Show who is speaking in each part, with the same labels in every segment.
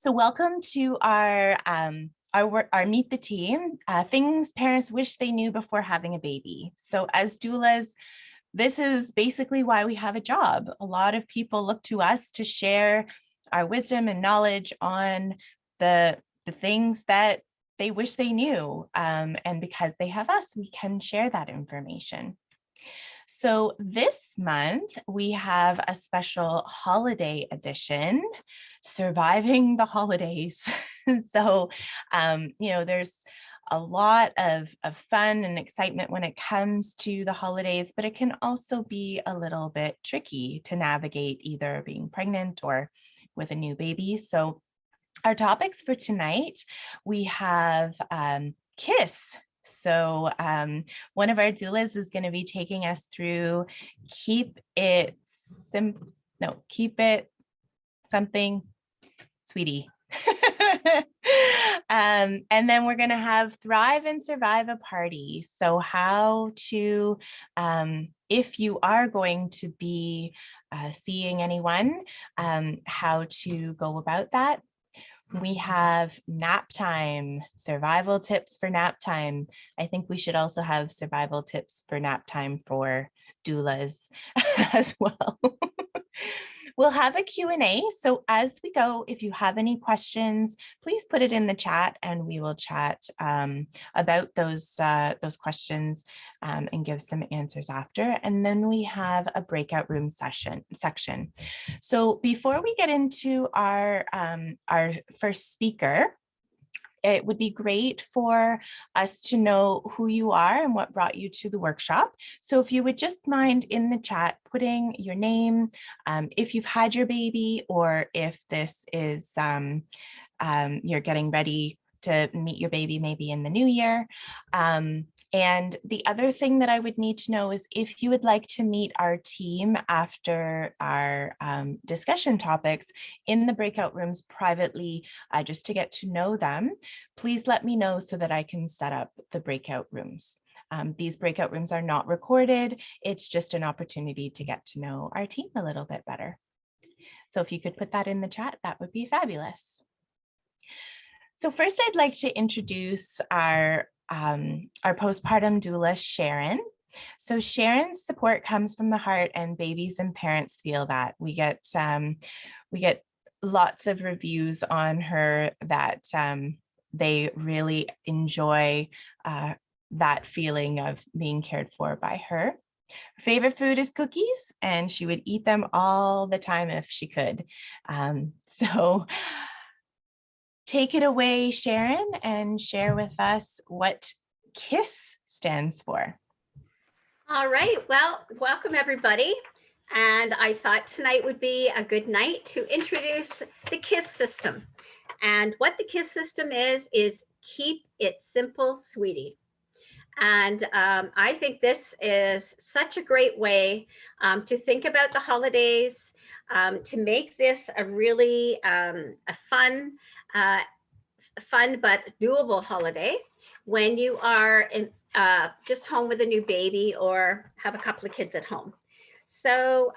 Speaker 1: So welcome to our Meet the Team, things parents wish they knew before having a baby. So as doulas, this is basically why we have a job. A lot of people look to us to share our wisdom and knowledge on the things that they wish they knew. And because they have us, we can share that information. So this month we have a special holiday edition, Surviving the Holidays. So, there's a lot of fun and excitement when it comes to the holidays, but it can also be a little bit tricky to navigate either being pregnant or with a new baby. So our topics for tonight, we have KISS. So one of our doulas is going to be taking us through keep it something, sweetie. And then we're going to have Thrive and Survive a Party. So how to, if you are going to be seeing anyone, how to go about that. We have nap time, survival tips for nap time. I think we should also have survival tips for nap time for doulas as well. We'll have a Q&A. So as we go, if you have any questions, please put it in the chat and we will chat about those questions and give some answers after. And then we have a breakout room section. So before we get into our first speaker, it would be great for us to know who you are and what brought you to the workshop. So if you would just mind in the chat putting your name, if you've had your baby, or if this is you're getting ready to meet your baby maybe in the new year. And the other thing that I would need to know is if you would like to meet our team after our discussion topics in the breakout rooms privately, just to get to know them, please let me know so that I can set up the breakout rooms. These breakout rooms are not recorded. It's just an opportunity to get to know our team a little bit better. So if you could put that in the chat, that would be fabulous. So first, I'd like to introduce our postpartum doula, Sharon. So Sharon's support comes from the heart, and babies and parents feel that. We get lots of reviews on her that they really enjoy that feeling of being cared for by her. Her favorite food is cookies, and she would eat them all the time if she could. So take it away, Sharon, and share with us what KISS stands for.
Speaker 2: All right, well, welcome everybody. And I thought tonight would be a good night to introduce the KISS system. And what the KISS system is keep it simple, sweetie. And I think this is such a great way to think about the holidays, to make this a really a fun but doable holiday when you are just home with a new baby or have a couple of kids at home. So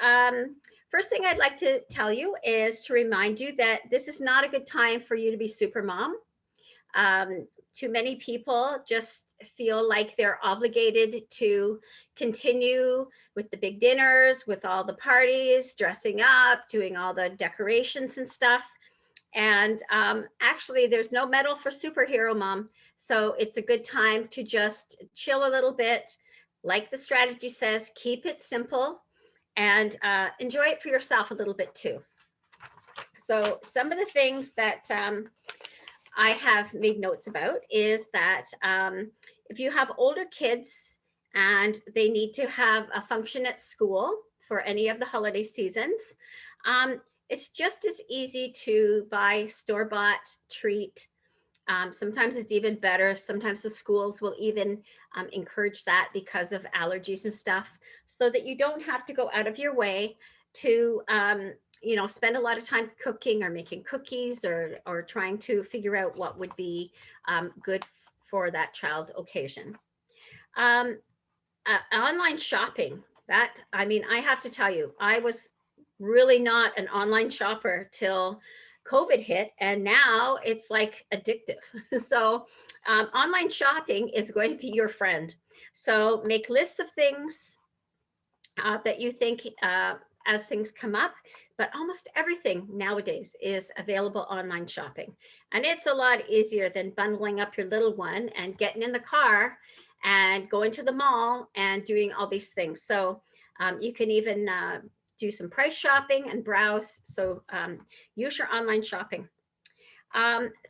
Speaker 2: first thing I'd like to tell you is to remind you that this is not a good time for you to be super mom. Too many people just feel like they're obligated to continue with the big dinners, with all the parties, dressing up, doing all the decorations and stuff. And actually, there's no medal for superhero mom. So it's a good time to just chill a little bit. Like the strategy says, keep it simple and enjoy it for yourself a little bit too. So some of the things that I have made notes about is that if you have older kids and they need to have a function at school for any of the holiday seasons, it's just as easy to buy store-bought treat. Sometimes it's even better. Sometimes the schools will even encourage that because of allergies and stuff, so that you don't have to go out of your way to spend a lot of time cooking or making cookies or trying to figure out what would be good for that child occasion. Online shopping, I have to tell you, I was really not an online shopper till COVID hit, and now it's like addictive. So online shopping is going to be your friend. So make lists of things that you think as things come up, but almost everything nowadays is available online shopping. And it's a lot easier than bundling up your little one and getting in the car and going to the mall and doing all these things. So you can even do some price shopping and browse. So use your online shopping.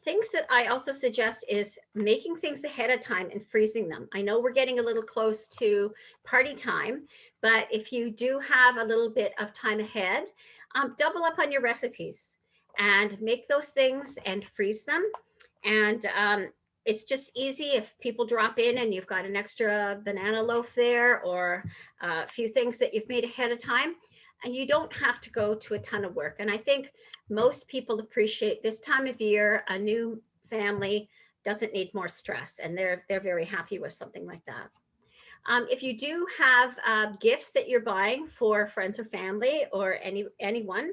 Speaker 2: Things that I also suggest is making things ahead of time and freezing them. I know we're getting a little close to party time, but if you do have a little bit of time ahead, double up on your recipes and make those things and freeze them. And it's just easy if people drop in and you've got an extra banana loaf there, or a few things that you've made ahead of time, and you don't have to go to a ton of work. And I think most people appreciate this time of year. A new family doesn't need more stress, and they're very happy with something like that. If you do have gifts that you're buying for friends or family or anyone,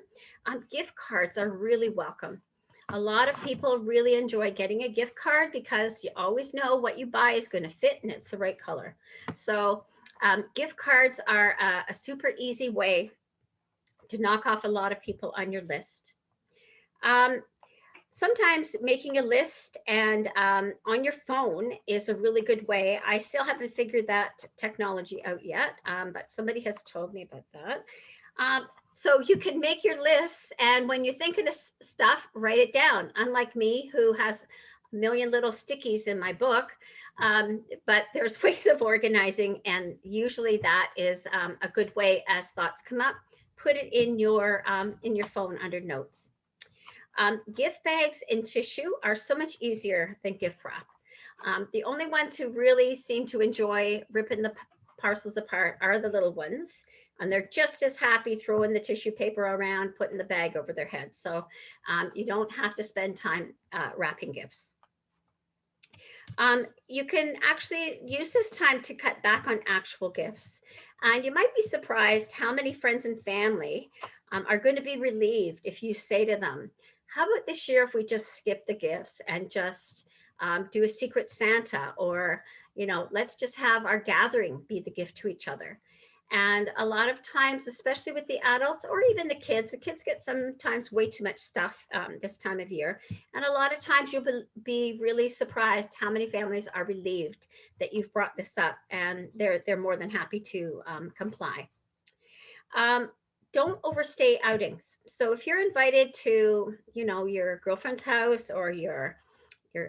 Speaker 2: gift cards are really welcome. A lot of people really enjoy getting a gift card because you always know what you buy is going to fit and it's the right color. So gift cards are a super easy way to knock off a lot of people on your list. Sometimes making a list and on your phone is a really good way. I still haven't figured that technology out yet, but somebody has told me about that. So you can make your lists, and when you're thinking of stuff, write it down. Unlike me, who has a million little stickies in my book, but there's ways of organizing, and usually that is a good way. As thoughts come up, put it in your phone under notes. Gift bags and tissue are so much easier than gift wrap. The only ones who really seem to enjoy ripping the parcels apart are the little ones, and they're just as happy throwing the tissue paper around, putting the bag over their head. So you don't have to spend time wrapping gifts. You can actually use this time to cut back on actual gifts. And you might be surprised how many friends and family are going to be relieved if you say to them, how about this year if we just skip the gifts and just do a secret Santa, or, let's just have our gathering be the gift to each other. And a lot of times, especially with the adults or even the kids get sometimes way too much stuff this time of year. And a lot of times you'll be really surprised how many families are relieved that you've brought this up, and they're more than happy to comply. Don't overstay outings. So if you're invited to, your girlfriend's house or your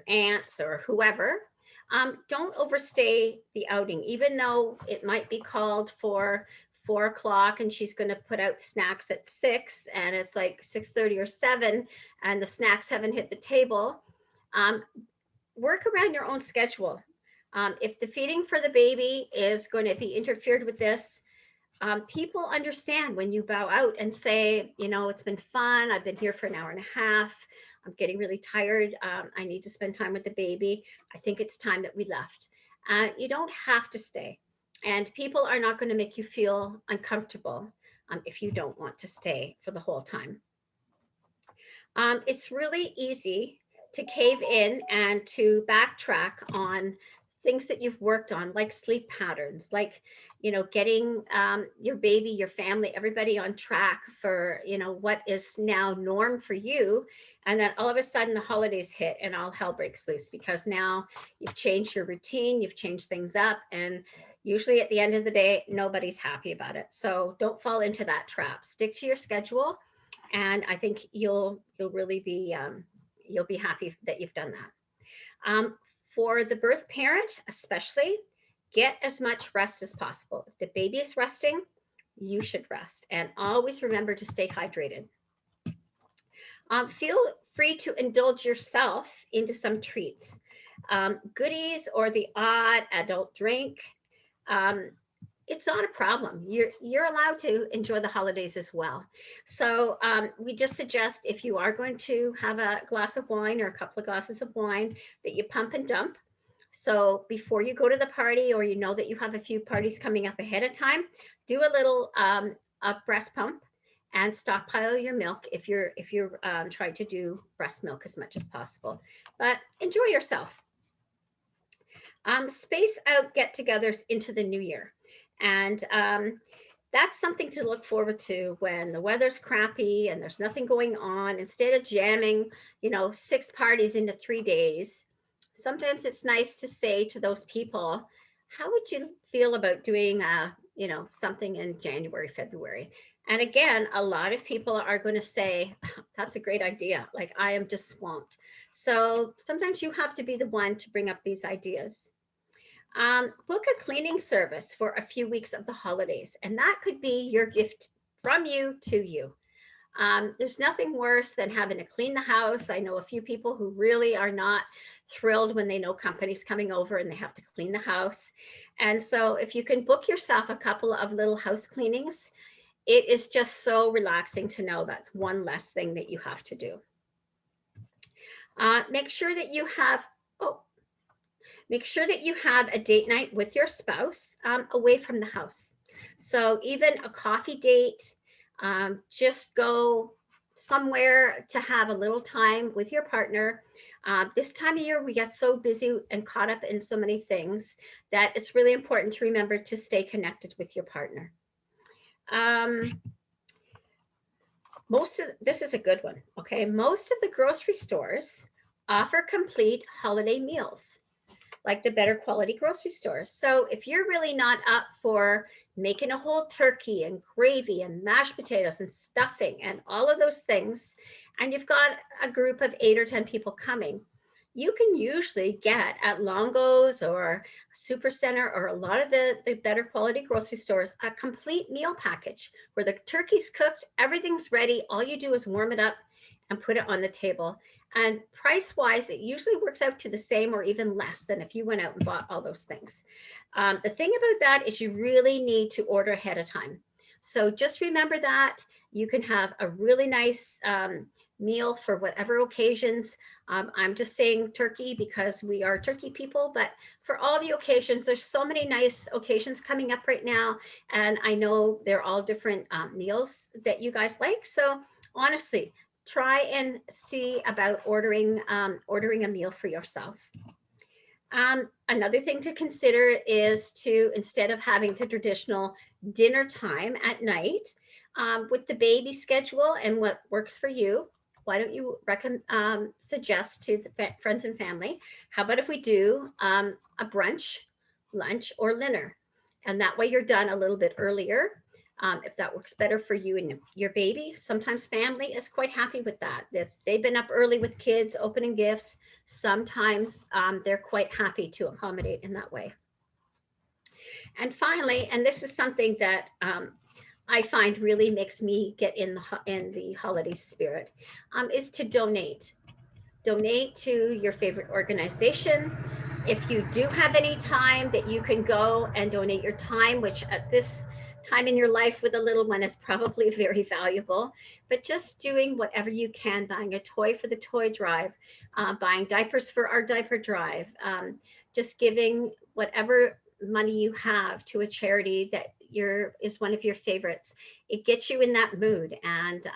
Speaker 2: aunts or whoever, don't overstay the outing, even though it might be called for 4 o'clock and she's going to put out snacks at 6, and it's like 6:30 or 7 and the snacks haven't hit the table. Work around your own schedule. If the feeding for the baby is going to be interfered with this, people understand when you bow out and say, it's been fun. I've been here for an hour and a half. I'm getting really tired. I need to spend time with the baby. I think it's time that we left. You don't have to stay. And people are not going to make you feel uncomfortable if you don't want to stay for the whole time. It's really easy to cave in and to backtrack on things that you've worked on, like sleep patterns, like, getting your baby, your family, everybody on track for, what is now norm for you. And then all of a sudden the holidays hit and all hell breaks loose, because now you've changed your routine, you've changed things up, and usually at the end of the day, nobody's happy about it. So don't fall into that trap. Stick to your schedule. And I think you'll really be, you'll be happy that you've done that. For the birth parent, especially, get as much rest as possible. If the baby is resting, you should rest. And always remember to stay hydrated. Feel free to indulge yourself into some treats. Goodies or the odd adult drink. It's not a problem. You're allowed to enjoy the holidays as well. So we just suggest, if you are going to have a glass of wine or a couple of glasses of wine, that you pump and dump. So before you go to the party, or that you have a few parties coming up ahead of time, do a little breast pump and stockpile your milk if you're trying to do breast milk as much as possible. But enjoy yourself. Space out get-togethers into the new year, and that's something to look forward to when the weather's crappy and there's nothing going on. Instead of jamming, 6 parties into 3 days, sometimes it's nice to say to those people, how would you feel about doing something in January, February? And again, a lot of people are going to say, that's a great idea. Like, I am just swamped. So sometimes you have to be the one to bring up these ideas. Book a cleaning service for a few weeks of the holidays, and that could be your gift from you to you. There's nothing worse than having to clean the house. I know a few people who really are not thrilled when they know company's coming over and they have to clean the house. And so if you can book yourself a couple of little house cleanings, it is just so relaxing to know that's one less thing that you have to do. Make sure that you have a date night with your spouse away from the house. So even a coffee date, just go somewhere to have a little time with your partner. This time of year, we get so busy and caught up in so many things that it's really important to remember to stay connected with your partner. This is a good one, okay? Most of the grocery stores offer complete holiday meals, like the better quality grocery stores. So if you're really not up for making a whole turkey and gravy and mashed potatoes and stuffing and all of those things, and you've got a group of 8 or 10 people coming, you can usually get at Longo's or Supercenter or a lot of the better quality grocery stores a complete meal package where the turkey's cooked, everything's ready. All you do is warm it up and put it on the table. And price wise, it usually works out to the same or even less than if you went out and bought all those things. The thing about that is you really need to order ahead of time. So just remember that you can have a really nice meal for whatever occasions. I'm just saying turkey because we are turkey people, but for all the occasions, there's so many nice occasions coming up right now. And I know they're all different meals that you guys like. So honestly, try and see about ordering a meal for yourself. Another thing to consider is to, instead of having the traditional dinner time at night, with the baby schedule and what works for you, why don't you suggest to the friends and family, how about if we do a brunch, lunch, or dinner? And that way you're done a little bit earlier. If that works better for you and your baby. Sometimes family is quite happy with that. If they've been up early with kids, opening gifts, sometimes they're quite happy to accommodate in that way. And finally, and this is something that I find really makes me get in the holiday spirit, is to donate. Donate to your favorite organization. If you do have any time that you can go and donate your time, which at this time in your life with a little one is probably very valuable, but just doing whatever you can, buying a toy for the toy drive, buying diapers for our diaper drive, just giving whatever money you have to a charity that is one of your favorites. It gets you in that mood. And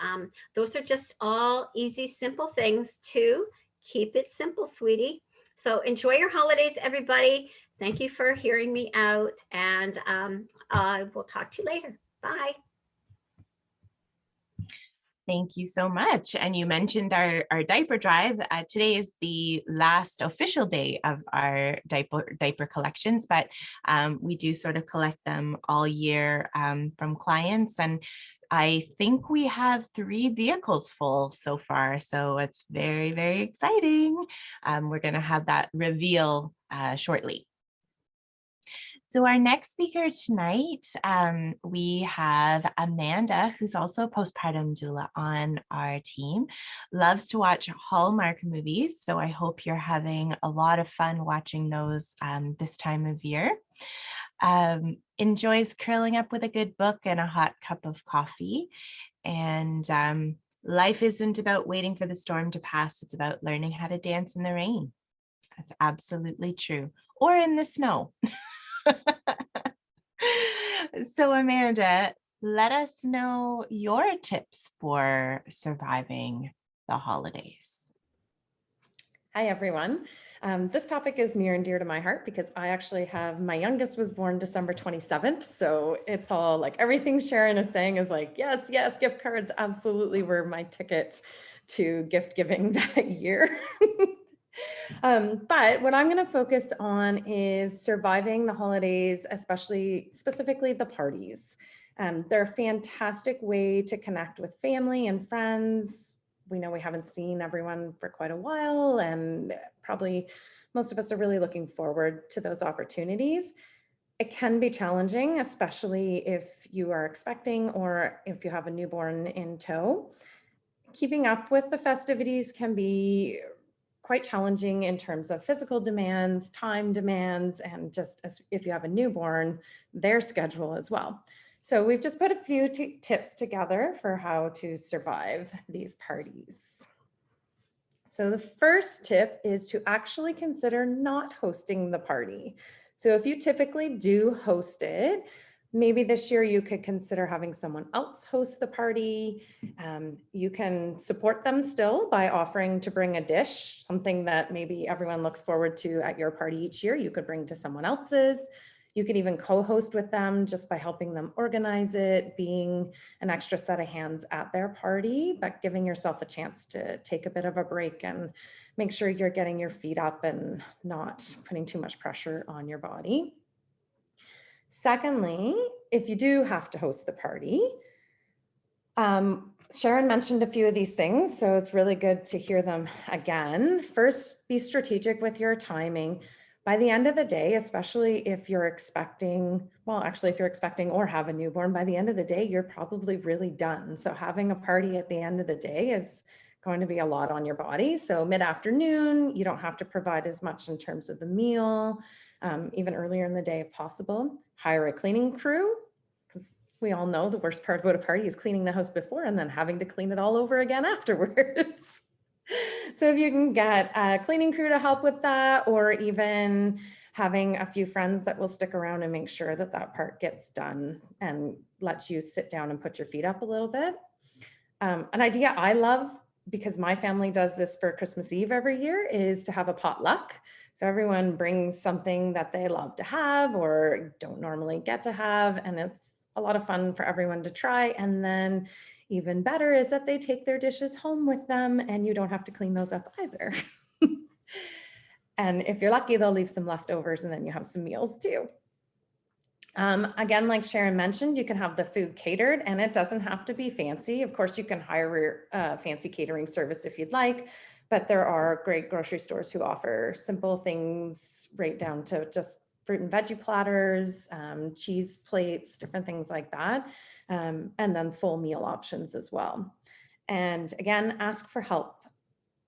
Speaker 2: those are just all easy, simple things to keep it simple, sweetie. So enjoy your holidays, everybody. Thank you for hearing me out, and I will talk to you later. Bye.
Speaker 1: Thank you so much. And you mentioned our diaper drive. Today is the last official day of our diaper collections, but we do sort of collect them all year from clients. And I think we have 3 vehicles full so far. So it's very, very exciting. We're going to have that reveal shortly. So our next speaker tonight, we have Amanda, who's also a postpartum doula on our team, loves to watch Hallmark movies. So I hope you're having a lot of fun watching those this time of year. Enjoys curling up with a good book and a hot cup of coffee. And life isn't about waiting for the storm to pass. It's about learning how to dance in the rain. That's absolutely true. Or in the snow. So Amanda, let us know your tips for surviving the holidays.
Speaker 3: Hi, everyone. This topic is near and dear to my heart because I actually have, my youngest was born December 27th. So it's all like everything Sharon is saying is like, yes, yes, gift cards absolutely were my ticket to gift giving that year. But what I'm going to focus on is surviving the holidays, especially specifically the parties. They're a fantastic way to connect with family and friends. We know we haven't seen everyone for quite a while, and probably most of us are really looking forward to those opportunities. It can be challenging, especially if you are expecting or if you have a newborn in tow. Keeping up with the festivities can be quite challenging in terms of physical demands, time demands, and just as if you have a newborn, their schedule as well. So we've just put a few tips together for how to survive these parties. So the first tip is to actually consider not hosting the party. So if you typically do host it, maybe this year you could consider having someone else host the party. You can support them still by offering to bring a dish, something that maybe everyone looks forward to at your party each year. You could bring to someone else's. You could even co-host with them just by helping them organize it, being an extra set of hands at their party, but giving yourself a chance to take a bit of a break and make sure you're getting your feet up and not putting too much pressure on your body. Secondly, if you do have to host the party, Sharon mentioned a few of these things, so it's really good to hear them again. First, be strategic with your timing. By the end of the day, especially if you're expecting, well, actually, if you're expecting or have a newborn, by the end of the day, you're probably really done. So having a party at the end of the day is going to be a lot on your body. So mid-afternoon, you don't have to provide as much in terms of the meal, even earlier in the day if possible. Hire a cleaning crew, because we all know the worst part about a party is cleaning the house before and then having to clean it all over again afterwards. So if you can get a cleaning crew to help with that, or even having a few friends that will stick around and make sure that that part gets done and lets you sit down and put your feet up a little bit. An idea I love, because my family does this for Christmas Eve every year, is to have a potluck. So everyone brings something that they love to have or don't normally get to have, and it's a lot of fun for everyone to try. And then even better is that they take their dishes home with them and you don't have to clean those up either. And if you're lucky, they'll leave some leftovers and then you have some meals too. Again, like Sharon mentioned, you can have the food catered and it doesn't have to be fancy. Of course, you can hire a fancy catering service if you'd like, but there are great grocery stores who offer simple things right down to just fruit and veggie platters, cheese plates, different things like that, and then full meal options as well. And again, ask for help.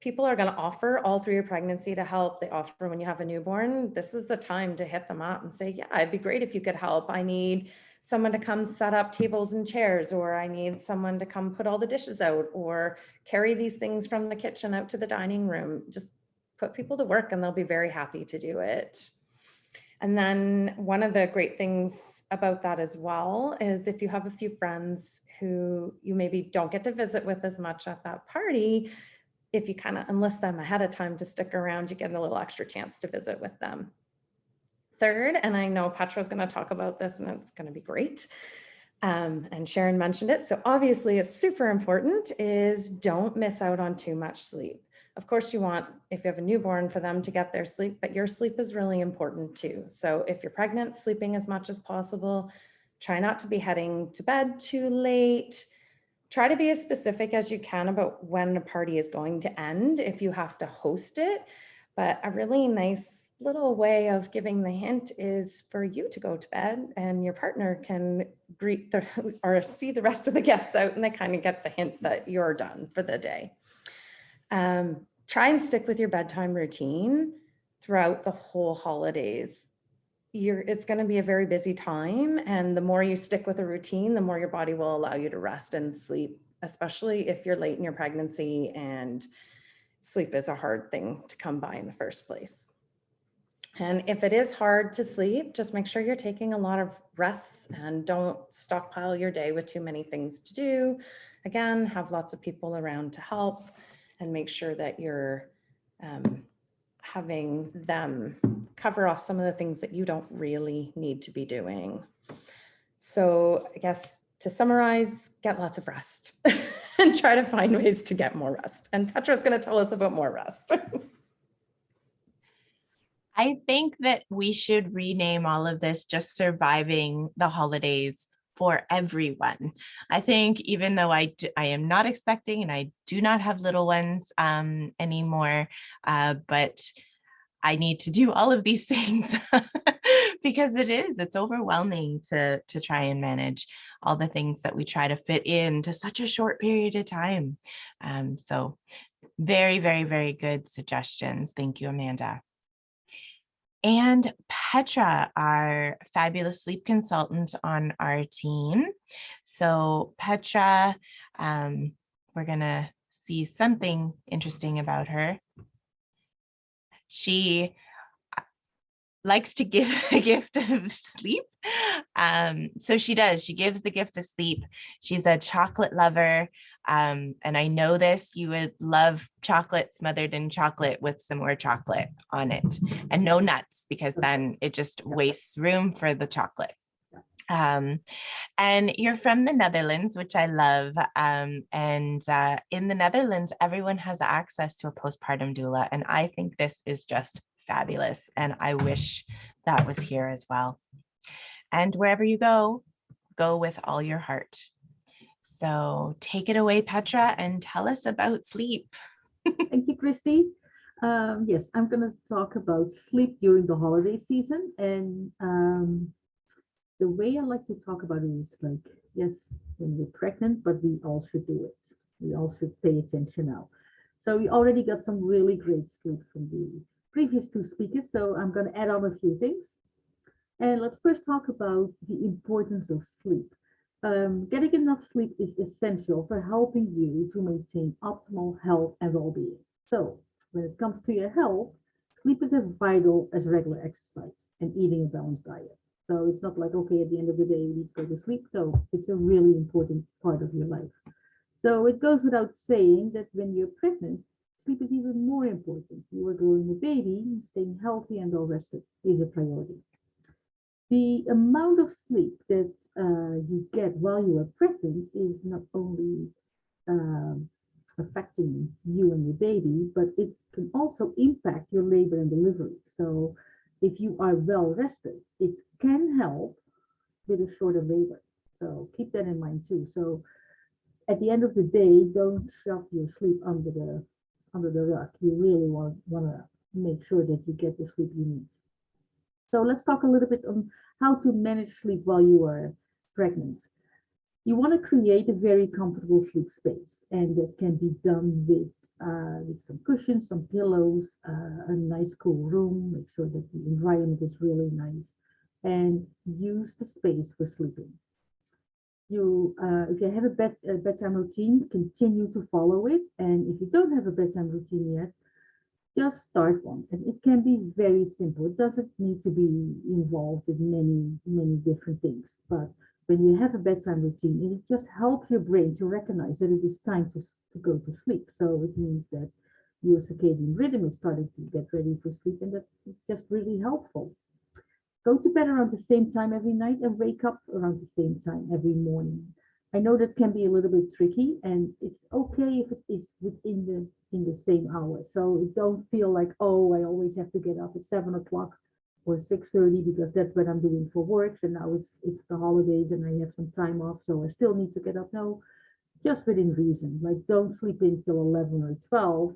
Speaker 3: People are going to offer all through your pregnancy to help. They offer when you have a newborn. This is the time to hit them up and say, yeah, it'd be great if you could help. I need someone to come set up tables and chairs, or I need someone to come put all the dishes out or carry these things from the kitchen out to the dining room. Just put people to work and they'll be very happy to do it. And then one of the great things about that as well is if you have a few friends who you maybe don't get to visit with as much at that party, if you kind of enlist them ahead of time to stick around, you get a little extra chance to visit with them. Third, and I know Petra's going to talk about this and it's going to be great. And Sharon mentioned it. So obviously it's super important is don't miss out on too much sleep. Of course you want, if you have a newborn, for them to get their sleep, but your sleep is really important too. So if you're pregnant, sleeping as much as possible, try not to be heading to bed too late. Try to be as specific as you can about when a party is going to end if you have to host it. But a really nice little way of giving the hint is for you to go to bed and your partner can greet or see the rest of the guests out and they kind of get the hint that you're done for the day. Try and stick with your bedtime routine throughout the whole holidays. It's going to be a very busy time, and the more you stick with a routine, the more your body will allow you to rest and sleep, especially if you're late in your pregnancy and sleep is a hard thing to come by in the first place. And if it is hard to sleep, just make sure you're taking a lot of rests and don't stockpile your day with too many things to do. Again, have lots of people around to help and make sure that you're having them cover off some of the things that you don't really need to be doing. So I guess to summarize, get lots of rest and try to find ways to get more rest. And Petra's going to tell us about more rest.
Speaker 1: I think that we should rename all of this just surviving the holidays for everyone. I think even though I am not expecting and I do not have little ones anymore, but I need to do all of these things because it's overwhelming to try and manage all the things that we try to fit into such a short period of time. So very, very, very good suggestions. Thank you, Amanda. And Petra, our fabulous sleep consultant on our team. So Petra, we're gonna see something interesting about her. She likes to give the gift of sleep. So she does, she gives the gift of sleep. She's a chocolate lover. And I know this, you would love chocolate smothered in chocolate with some more chocolate on it and no nuts, because then it just wastes room for the chocolate. And you're from the Netherlands, which I love. And in the Netherlands, everyone has access to a postpartum doula. And I think this is just fabulous. And I wish that was here as well. And wherever you go, go with all your heart. So take it away, Petra, and tell us about sleep.
Speaker 4: Thank you, Christy. Yes, I'm going to talk about sleep during the holiday season. And the way I like to talk about it is like, yes, when you're pregnant, but we all should do it. We all should pay attention now. So we already got some really great sleep from the previous two speakers. So I'm going to add on a few things. And let's first talk about the importance of sleep. Getting enough sleep is essential for helping you to maintain optimal health and well-being. So when it comes to your health, sleep is as vital as regular exercise and eating a balanced diet. So it's not like, okay, at the end of the day, you need to go to sleep. So it's a really important part of your life. So it goes without saying that when you're pregnant, sleep is even more important. You are growing a baby, staying healthy and well rested is a priority. The amount of sleep that you get while you are pregnant is not only affecting you and your baby, but it can also impact your labor and delivery. So if you are well rested, it can help with a shorter labor. So keep that in mind too. So at the end of the day, don't shove your sleep under the rug. You really want to make sure that you get the sleep you need. So let's talk a little bit on how to manage sleep while you are pregnant. You want to create a very comfortable sleep space, and that can be done with some cushions, some pillows, a nice cool room. Make sure that the environment is really nice, and use the space for sleeping. If you have a bedtime routine, continue to follow it. And if you don't have a bedtime routine yet, just start one. And it can be very simple. It doesn't need to be involved with many different things. But when you have a bedtime routine, it just helps your brain to recognize that it is time to go to sleep. So it means that your circadian rhythm is starting to get ready for sleep, and that's just really helpful. Go to bed around the same time every night and wake up around the same time every morning. I know that can be a little bit tricky, and it's okay if it is within the same hour. So don't feel like, oh, I always have to get up at 7 o'clock or 6:30 because that's what I'm doing for work. And now it's the holidays and I have some time off, so I still need to get up. No, just within reason. Like don't sleep until 11 or 12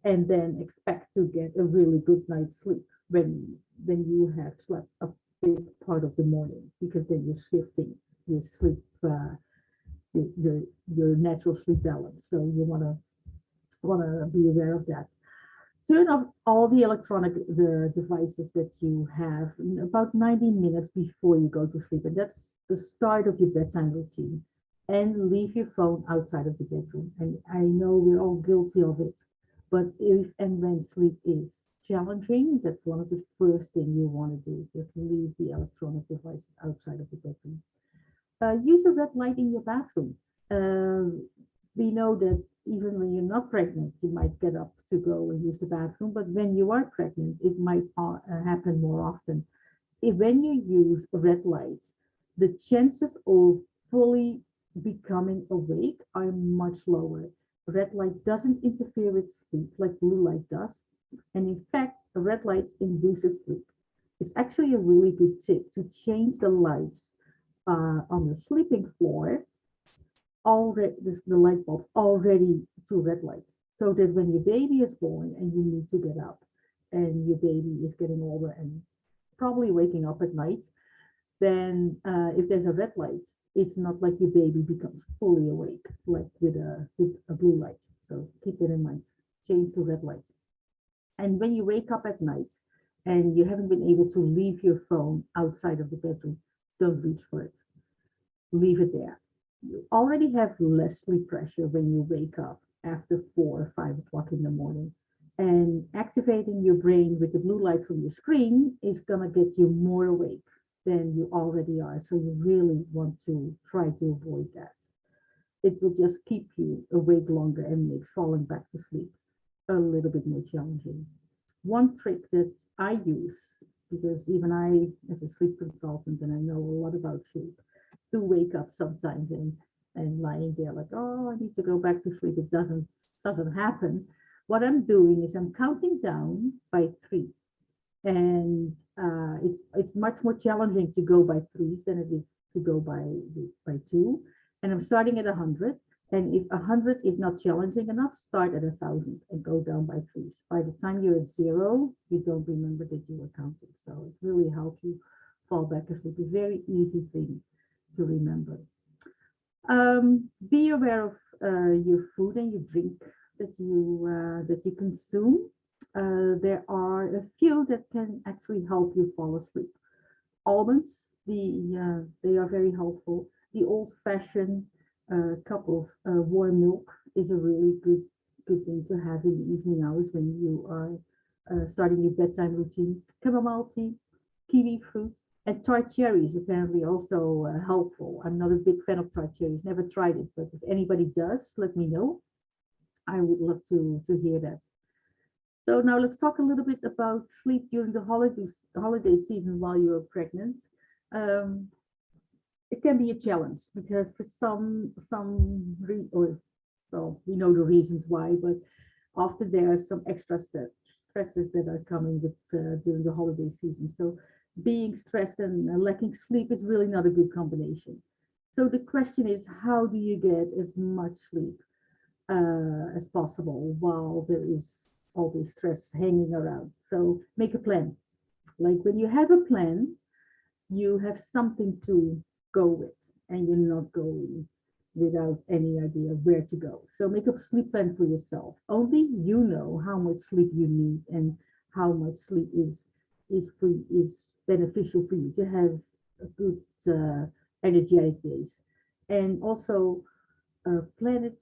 Speaker 4: and then expect to get a really good night's sleep when you have slept a big part of the morning, because then you're shifting your sleep, your natural sleep balance. So you want to be aware of that. Turn off all the devices that you have about 90 minutes before you go to sleep, and that's the start of your bedtime routine. And leave your phone outside of the bedroom. And I know we're all guilty of it, but if and when sleep is challenging, that's one of the first things you want to do. Just leave the electronic devices outside of the bedroom. Use a red light in your bathroom. We know that even when you're not pregnant, you might get up to go and use the bathroom, but when you are pregnant, it might happen more often. When you use a red light, the chances of fully becoming awake are much lower. Red light doesn't interfere with sleep like blue light does. And in fact, a red light induces sleep. It's actually a really good tip to change the lights on the sleeping floor, already the light bulbs already to red light, so that when your baby is born and you need to get up and your baby is getting older and probably waking up at night, then if there's a red light, it's not like your baby becomes fully awake like with a blue light. So keep that in mind. Change to red light. And when you wake up at night and you haven't been able to leave your phone outside of the bedroom, don't reach for it. Leave it there. You already have less sleep pressure when you wake up after 4 or 5 o'clock in the morning. And activating your brain with the blue light from your screen is going to get you more awake than you already are. So you really want to try to avoid that. It will just keep you awake longer and makes falling back to sleep a little bit more challenging. One trick that I use, because even I, as a sleep consultant, and I know a lot about sleep, do wake up sometimes and lying there like, oh, I need to go back to sleep. It doesn't happen. What I'm doing is I'm counting down by 3. And it's much more challenging to go by 3s than it is to go by 2. And I'm starting at 100. And if 100 is not challenging enough, start at 1,000 and go down by 3s. By the time you're at 0, you don't remember that you were counting. So it really helps you fall back asleep. A very easy thing to remember. Be aware of your food and your drink that you consume. There are a few that can actually help you fall asleep. Almonds, they are very helpful. The old-fashioned cup of warm milk is a really good thing to have in the evening hours when you are starting your bedtime routine. Chamomile tea, kiwi fruit, and tart cherries apparently also helpful. I'm not a big fan of tart cherries, never tried it, but if anybody does, let me know. I would love to hear that. So now let's talk a little bit about sleep during the holiday season while you're pregnant. It can be a challenge because for well, we know the reasons why, but often there are some extra stresses that are coming with during the holiday season. So being stressed and lacking sleep is really not a good combination. So the question is, how do you get as much sleep as possible while there is all this stress hanging around? So make a plan. Like when you have a plan, you have something to go with, and you're not going without any idea where to go. So make a sleep plan for yourself. Only you know how much sleep you need and how much sleep is beneficial for you to have a good energetic days. And also plan it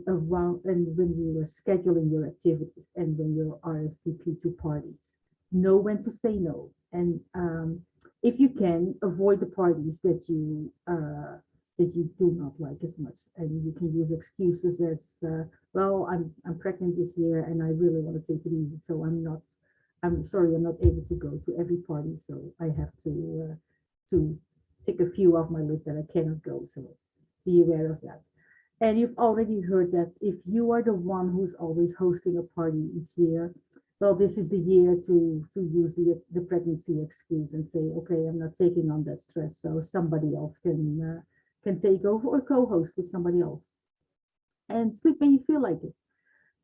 Speaker 4: around, and when you are scheduling your activities and when you RSVP to parties, know when to say no. And if you can, avoid the parties that you do not like as much, and you can use excuses as well, I'm pregnant this year and I really want to take it easy, so I'm sorry, I'm not able to go to every party, so I have to take a few off my list that I cannot go. So be aware of that. And you've already heard that if you are the one who's always hosting a party each year, well, this is the year to use the pregnancy excuse and say, okay, I'm not taking on that stress, so somebody else can take over or co-host with somebody else. And sleep when you feel like it.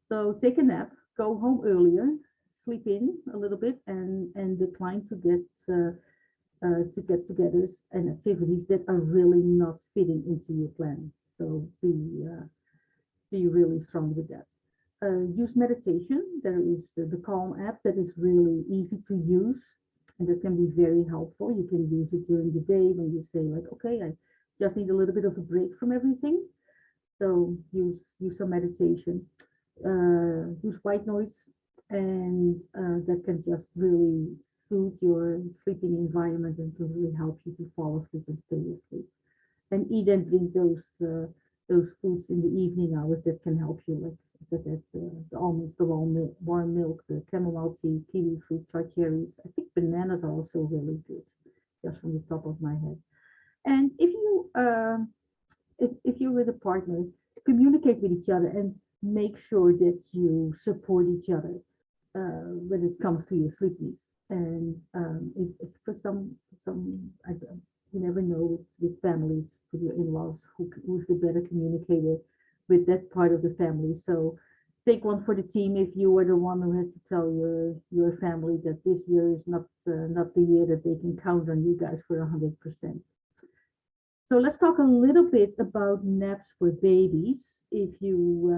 Speaker 4: So take a nap, go home earlier, sleep in a little bit, and decline to get-togethers and activities that are really not fitting into your plan. So be really strong with that. Use meditation. There is the Calm app that is really easy to use, and that can be very helpful. You can use it during the day when you say like, okay, I just need a little bit of a break from everything. So use some meditation. Use white noise And that can just really suit your sleeping environment and can really help you to fall asleep and stay asleep. And eat and drink those foods in the evening hours that can help you, like I said, that the almonds, the warm milk, the chamomile tea, kiwi fruit, try cherries. I think bananas are also really good, just from the top of my head. And if you're with a partner, communicate with each other and make sure that you support each other when it comes to your sleep needs. And if it's for some you never know with families, with your in-laws, who's the better communicator with that part of the family. So take one for the team if you are the one who has to tell your family that this year is not the year that they can count on you guys for 100%. So let's talk a little bit about naps for babies. If you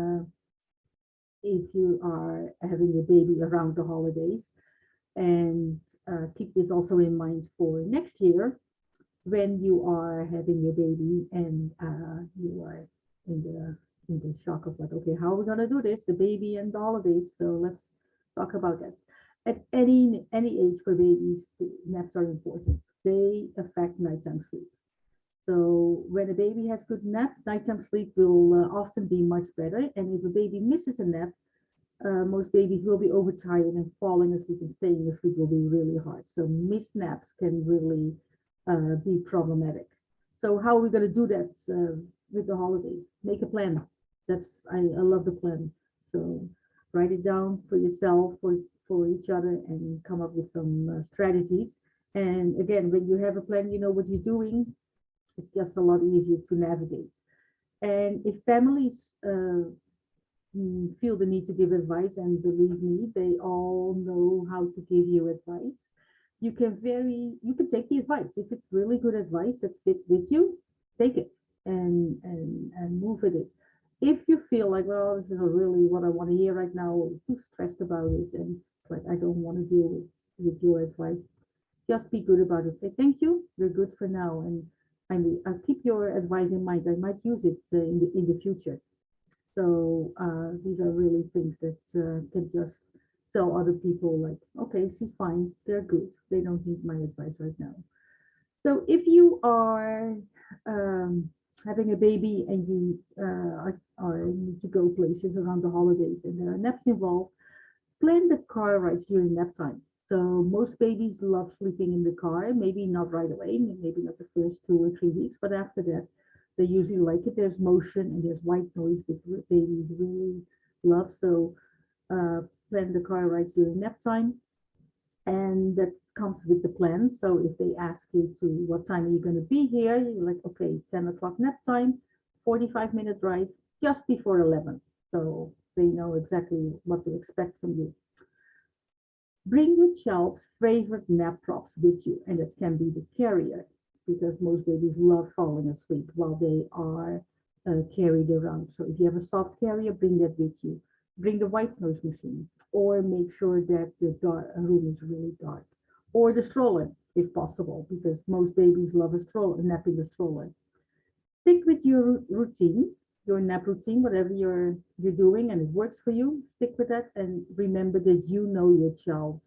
Speaker 4: are having a baby around the holidays, and keep this also in mind for next year when you are having your baby and you are in the shock of like, okay, how are we gonna do this? The baby and the holidays. So let's talk about that. At any age for babies, naps are important. They affect nighttime sleep. So when a baby has good nap, nighttime sleep will often be much better. And if a baby misses a nap, most babies will be overtired and falling asleep and staying asleep will be really hard. So missed naps can really be problematic. So how are we going to do that with the holidays? Make a plan. I love the plan. So write it down for yourself, for each other, and come up with some strategies. And again, when you have a plan, you know what you're doing. It's just a lot easier to navigate. And if families feel the need to give advice, and believe me, they all know how to give you advice. You can take the advice. If it's really good advice that fits with you, take it and move with it. If you feel like, well, this is not really what I want to hear right now, or too stressed about it, and like I don't want to deal with your advice, just be good about it. Say thank you, you're good for now, and I'll keep your advice in mind. I might use it in the future. So these are really things that can just tell other people like, okay, she's fine, they're good, they don't need my advice right now. So if you are having a baby and you are need to go places around the holidays and there are naps involved, plan the car rides during nap time. So most babies love sleeping in the car, maybe not right away, maybe not the first 2 or 3 weeks, but after that, they usually like it. There's motion and there's white noise, which babies really love. So uh, plan the car rides during nap time, and that comes with the plan. So if they ask you to what time are you going to be here, you're like, okay, 10 o'clock nap time, 45-minute drive just before 11. So they know exactly what to expect from you. Bring your child's favorite nap props with you, and that can be the carrier, because most babies love falling asleep while they are carried around. So if you have a soft carrier, bring that with you. Bring the white noise machine, or make sure that the room is really dark. Or the stroller, if possible, because most babies love a stroller, nap in the stroller. Stick with your routine, your nap routine, whatever you're doing, and it works for you. Stick with that, and remember that you know your child's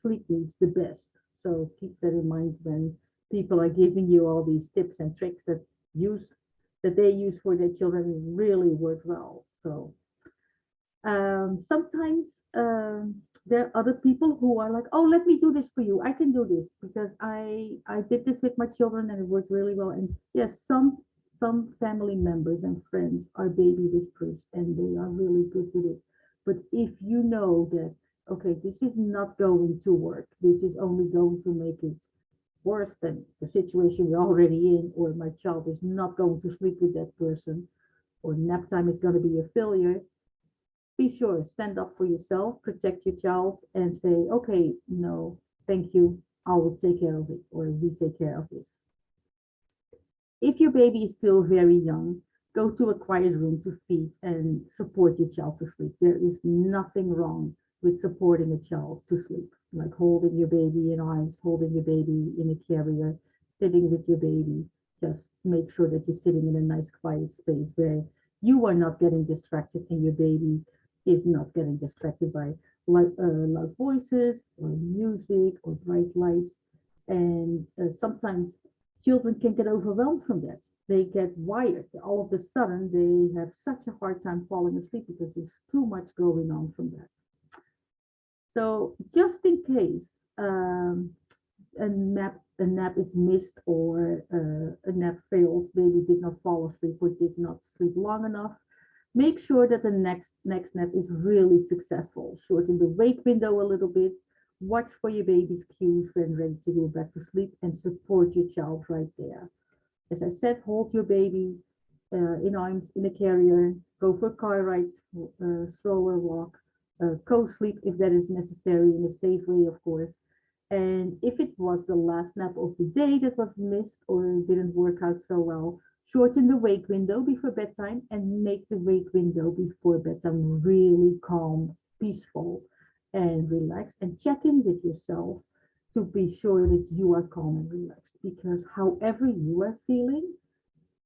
Speaker 4: sleep needs the best. So keep that in mind when people are giving you all these tips and tricks that they use for their children really work well. So sometimes there are other people who are like, oh, let me do this for you. I can do this because I did this with my children and it worked really well. And yes, some family members and friends are baby whisperers and they are really good with it. But if you know that, okay, this is not going to work, this is only going to make it worse than the situation we're already in, or my child is not going to sleep with that person, or nap time is going to be a failure, be sure, stand up for yourself, protect your child, and say, okay, no, thank you, I will take care of it, or we take care of this. If your baby is still very young, go to a quiet room to feed and support your child to sleep. There is nothing wrong with supporting a child to sleep, like holding your baby in arms, holding your baby in a carrier, sitting with your baby. Just make sure that you're sitting in a nice quiet space where you are not getting distracted and your baby is not getting distracted by loud voices or music or bright lights. And sometimes children can get overwhelmed from that. They get wired. All of a sudden, they have such a hard time falling asleep because there's too much going on from that. So just in case a nap is missed or a nap fails, baby did not fall asleep or did not sleep long enough, make sure that the next nap is really successful. Shorten the wake window a little bit. Watch for your baby's cues when ready to go back to sleep and support your child right there. As I said, hold your baby in arms in a carrier, go for car rides, stroller walk, co-sleep if that is necessary in a safe way, of course. And if it was the last nap of the day that was missed or didn't work out so well, shorten the wake window before bedtime and make the wake window before bedtime really calm, peaceful, and relaxed. And check in with yourself to be sure that you are calm and relaxed. Because however you are feeling,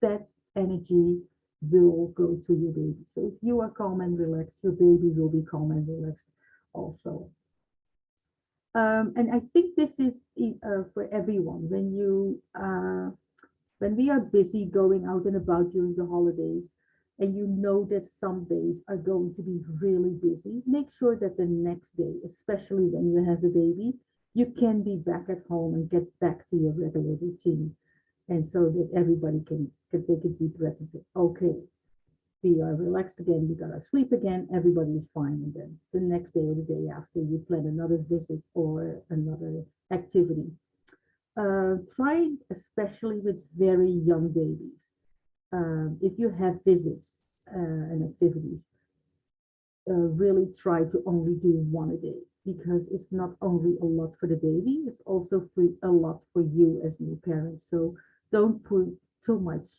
Speaker 4: that energy will go to your baby. So if you are calm and relaxed, your baby will be calm and relaxed also. And I think this is for everyone. When we are busy going out and about during the holidays, and you know that some days are going to be really busy, make sure that the next day, especially when you have a baby, you can be back at home and get back to your regular routine. And so that everybody can take a deep breath and say, okay, we are relaxed again, we got our sleep again, everybody is fine. And then the next day or the day after, you plan another visit or another activity. Try, especially with very young babies. If you have visits and activities, really try to only do one a day, because it's not only a lot for the baby, it's also a lot for you as new parents. So don't put too much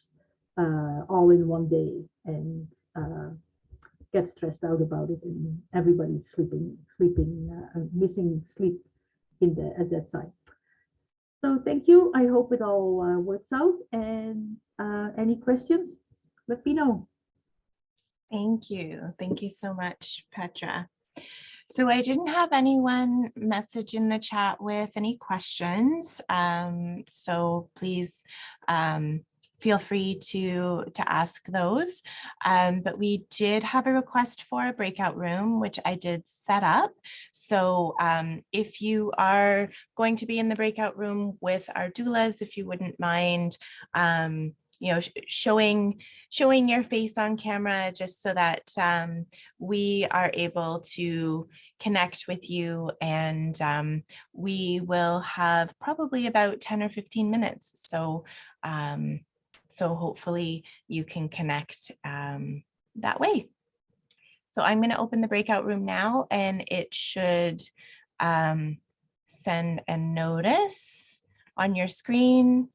Speaker 4: all in one day and get stressed out about it, and everybody missing sleep at that time. So thank you. I hope it all works out. And any questions, let me know.
Speaker 1: Thank you. Thank you so much, Petra. So I didn't have anyone message in the chat with any questions. So please feel free to ask those. But we did have a request for a breakout room, which I did set up. So if you are going to be in the breakout room with our doulas, if you wouldn't mind, showing your face on camera, just so that we are able to connect with you, and we will have probably about 10 or 15 minutes. So hopefully you can connect that way. So I'm going to open the breakout room now, and it should send a notice on your screen